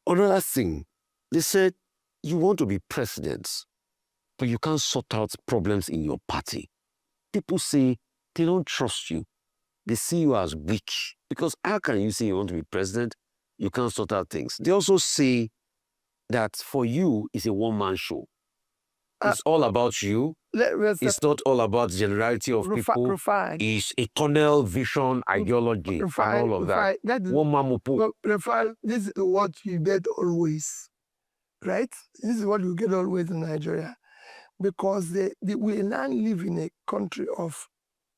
Another thing, they said, you want to be president, but you can't sort out problems in your party. People say they don't trust you. They see you as weak. Because how can you say you want to be president? You can't sort out things. They also say that for you, it's a one-man show. It's all about you. It's not all about the generality of people. It's a tunnel vision, ideology, and all of that. One man will put. This is what you get always, right? This is what you get always in Nigeria. Because we now live in a country of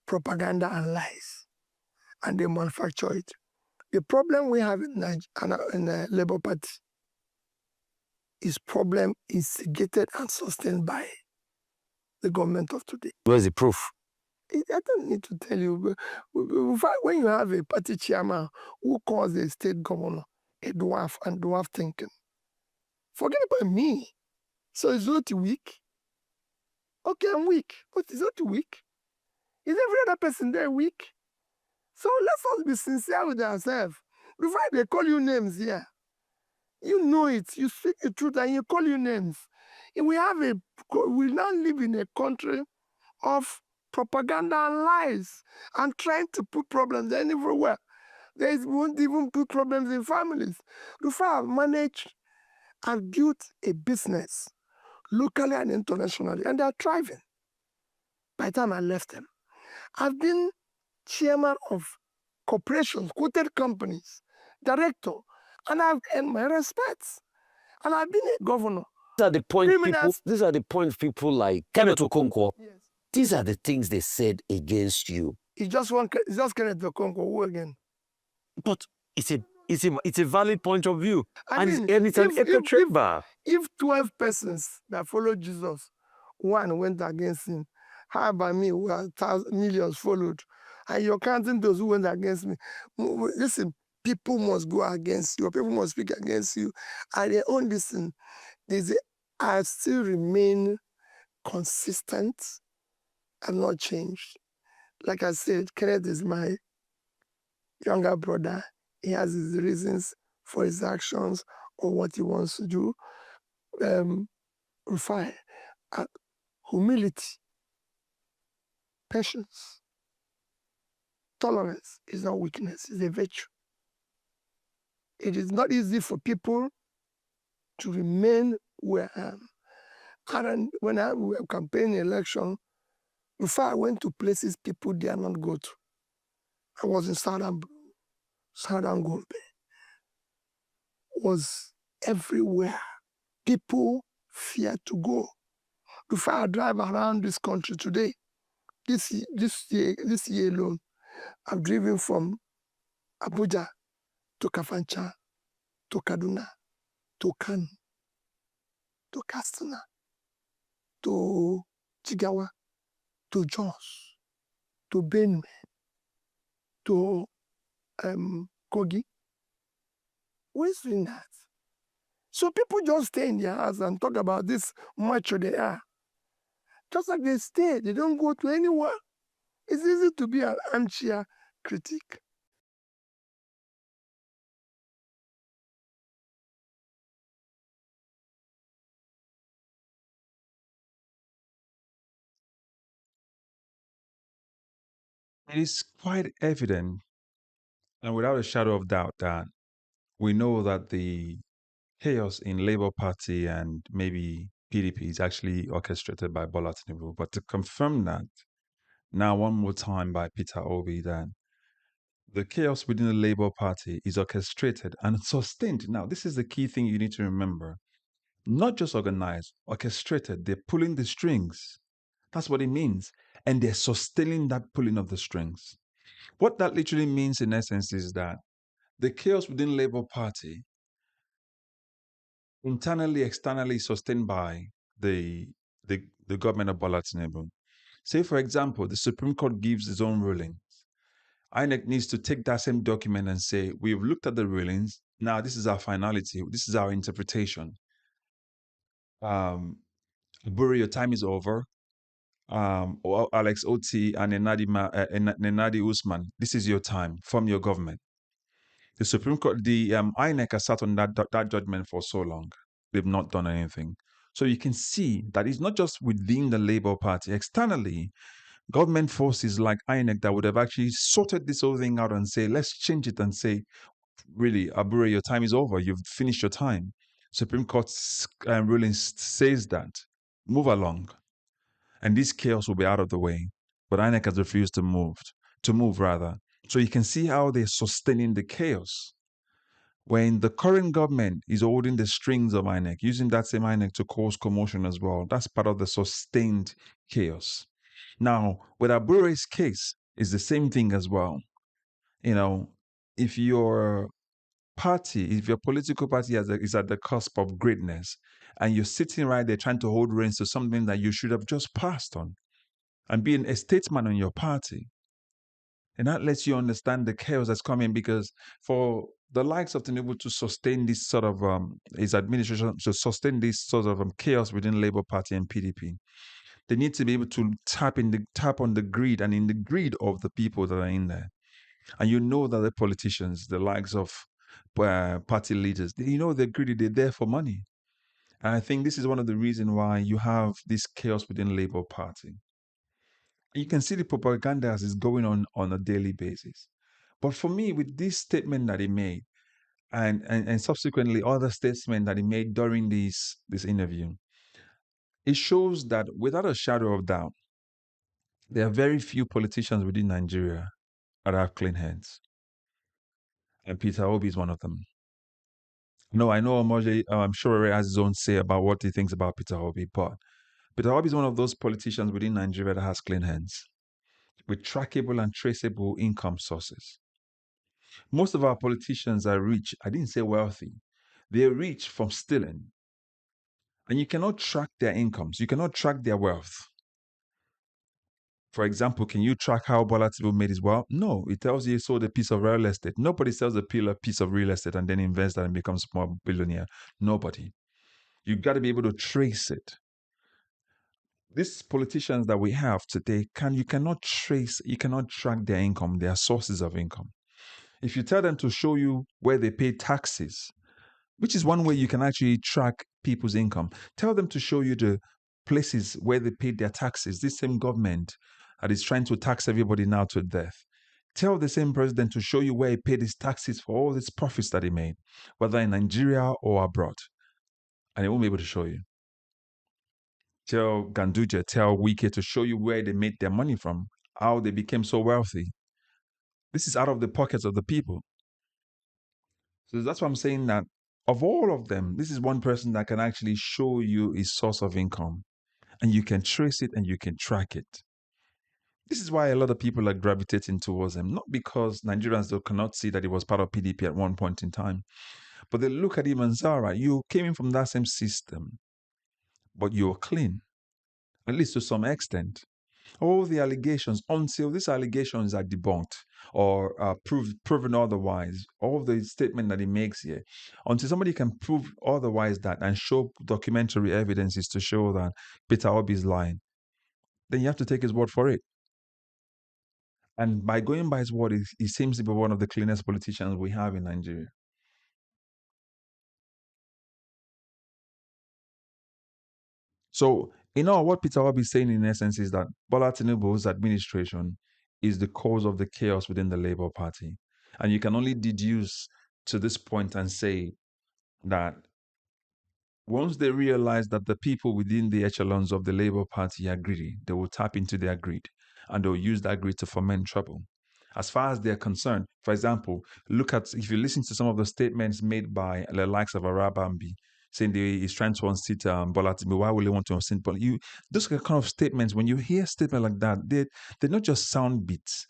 propaganda and lies, and they manufacture it. The problem we have in the Labour Party is problem instigated and sustained by the government of today. Where's the proof? I don't need to tell you. When you have a party chairman who calls a state governor a dwarf and dwarf thinking, forget about me. So it's not weak. Okay, I'm weak, but it's not weak. Is every other person there weak? So let's all be sincere with ourselves. Before they call you names here, you know it. You speak the truth and you call you names. We now live in a country of propaganda and lies and trying to put problems everywhere. They won't even put problems in families. Rufai managed and built a business locally and internationally, and they're thriving. By the time I left them, I've been chairman of corporations, quoted companies, director, and I've earned my respects. And I've been a governor. These are the points people like Kenneth Okonkwo. Yes. These are the things they said against you. It's just Kenneth Okonkwo. Who again? But it's a valid point of view. It's an echo chamber. If 12 persons that follow Jesus, one went against him, how about me, who millions followed? And you're counting those who went against me. Listen, people must go against you, people must speak against you. And they own listen. They say, I still remain consistent and not changed. Like I said, Kenneth is my younger brother. He has his reasons for his actions or what he wants to do. Rufai, humility, patience, tolerance is not weakness, it's a virtue. It is not easy for people to remain where I am. And when I was campaigning election, before I went to places people dare not go to. I was in Southern Gombe. Was everywhere. People fear to go. Before I drive around this country today, this year alone, I've driven from Abuja to Kafancha, to Kaduna, to Kano, to Katsina, to Jigawa, to Jos, to Benue, to Kogi. Where's doing that? So people just stay in their house and talk about this macho they are. Just like they stay, they don't go to anywhere. It's easy to be an armchair critic. It is quite evident, and without a shadow of doubt, that we know that the chaos in Labour Party and maybe PDP is actually orchestrated by Bola Tinubu. But to confirm that, now one more time by Peter Obi, that the chaos within the Labour Party is orchestrated and sustained. Now, this is the key thing you need to remember. Not just organized, orchestrated. They're pulling the strings. That's what it means. And they're sustaining that pulling of the strings. What that literally means in essence is that the chaos within Labour Party, internally, externally sustained by the government of Bola Tinubu. Say, for example, the Supreme Court gives its own rulings. INEC needs to take that same document and say, we've looked at the rulings. Now, this is our finality. This is our interpretation. Buri, your time is over. Alex Oti and Nenadi Usman, this is your time from your government. The Supreme Court, the INEC has sat on that judgment for so long. They've not done anything. So you can see that it's not just within the Labour Party. Externally, government forces like INEC that would have actually sorted this whole thing out and say, let's change it and say, really, Abure, your time is over. You've finished your time. Supreme Court's ruling says that. Move along. And this chaos will be out of the way. But INEC has refused to move rather. So you can see how they're sustaining the chaos. When the current government is holding the strings of INEC, using that same INEC to cause commotion as well, that's part of the sustained chaos. Now, with Abure's case, it's the same thing as well. You know, if your party, if your political party is at the cusp of greatness, and you're sitting right there trying to hold reins to something that you should have just passed on, and being a statesman on your party, and that lets you understand the chaos that's coming, because for the likes of Tinubu to sustain this sort of his administration to sustain this sort of chaos within Labour Party and PDP, they need to be able to tap on the greed and in the greed of the people that are in there. And you know that the politicians, the likes of party leaders, they're greedy. They're there for money. And I think this is one of the reasons why you have this chaos within Labour Party. You can see the propaganda as is going on a daily basis. But for me, with this statement that he made, and subsequently other statements that he made during this interview, it shows that without a shadow of doubt, there are very few politicians within Nigeria that have clean hands. And Peter Obi is one of them. No, I know Omoje, I'm sure he has his own say about what he thinks about Peter Obi, but Peter Obi is one of those politicians within Nigeria that has clean hands with trackable and traceable income sources. Most of our politicians are rich. I didn't say wealthy. They're rich from stealing. And you cannot track their incomes. You cannot track their wealth. For example, can you track how Bola Tinubu made his wealth? No, it tells you he sold a piece of real estate. Nobody sells a piece of real estate and then invests that and becomes a small billionaire. Nobody. You got to be able to trace it. These politicians that we have today, you cannot track their income, their sources of income. If you tell them to show you where they pay taxes, which is one way you can actually track people's income, tell them to show you the places where they paid their taxes. This same government that is trying to tax everybody now to death. Tell the same president to show you where he paid his taxes for all these profits that he made, whether in Nigeria or abroad. And he won't be able to show you. Tell Ganduje, tell Wike to show you where they made their money from, how they became so wealthy. This is out of the pockets of the people. So that's why I'm saying that of all of them, this is one person that can actually show you his source of income. And you can trace it and you can track it. This is why a lot of people are gravitating towards him, not because Nigerians cannot see that he was part of PDP at one point in time, but they look at him and say, all right, you came in from that same system, but you're clean, at least to some extent. All the allegations, until these allegations are debunked or proven otherwise, all the statement that he makes here, until somebody can prove otherwise that and show documentary evidences to show that Peter Obi is lying, then you have to take his word for it. And by going by his word, he seems to be one of the cleanest politicians we have in Nigeria. So, what Peter Obi is saying in essence is that Bola Tinubu's administration is the cause of the chaos within the Labour Party. And you can only deduce to this point and say that once they realize that the people within the echelons of the Labour Party are greedy, they will tap into their greed and they'll use that greed to foment trouble. As far as they're concerned, for example, if you listen to some of the statements made by the likes of Arabambi, saying he's trying to unseat Bola Tinubu, why will he want to unseat Bola? Those kind of statements, when you hear statements like that, they're not just sound beats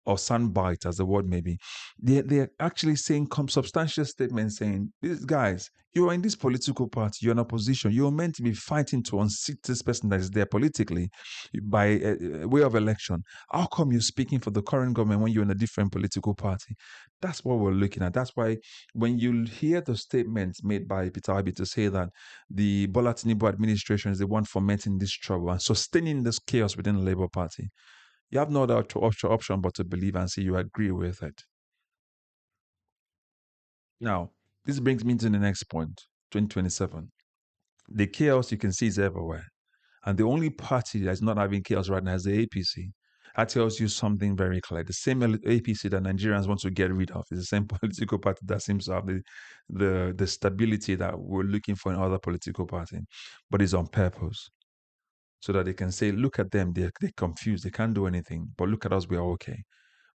or soundbite, as the word may be. They're actually saying substantial statements saying, these guys, you are in this political party, you're in opposition, you're meant to be fighting to unseat this person that is there politically by way of election. How come you're speaking for the current government when you're in a different political party? That's what we're looking at. That's why when you hear the statements made by Peter Obi to say that the Bola Tinubu administration is the one fomenting this trouble and sustaining this chaos within the Labour Party, you have no other option but to believe and say you agree with it. Now, this brings me to the next point, 2027. The chaos you can see is everywhere. And the only party that's not having chaos right now is the APC. That tells you something very clear. The same APC that Nigerians want to get rid of is the same political party that seems to have the stability that we're looking for in other political parties, but it's on purpose. So that they can say, look at them, they're confused, they can't do anything, but look at us, we're okay.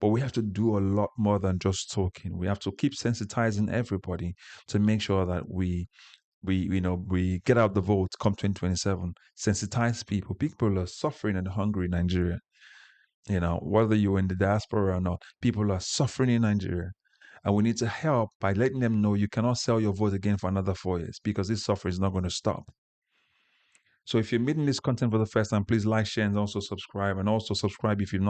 But we have to do a lot more than just talking. We have to keep sensitizing everybody to make sure that we get out the vote come 2027, sensitize people. People are suffering and hungry in Nigeria. Whether you're in the diaspora or not, people are suffering in Nigeria. And we need to help by letting them know you cannot sell your vote again for another 4 years because this suffering is not going to stop. So if you're meeting this content for the first time, please like, share, and also subscribe. And also subscribe if you've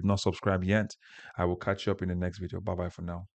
not subscribed yet. I will catch you up in the next video. Bye bye for now.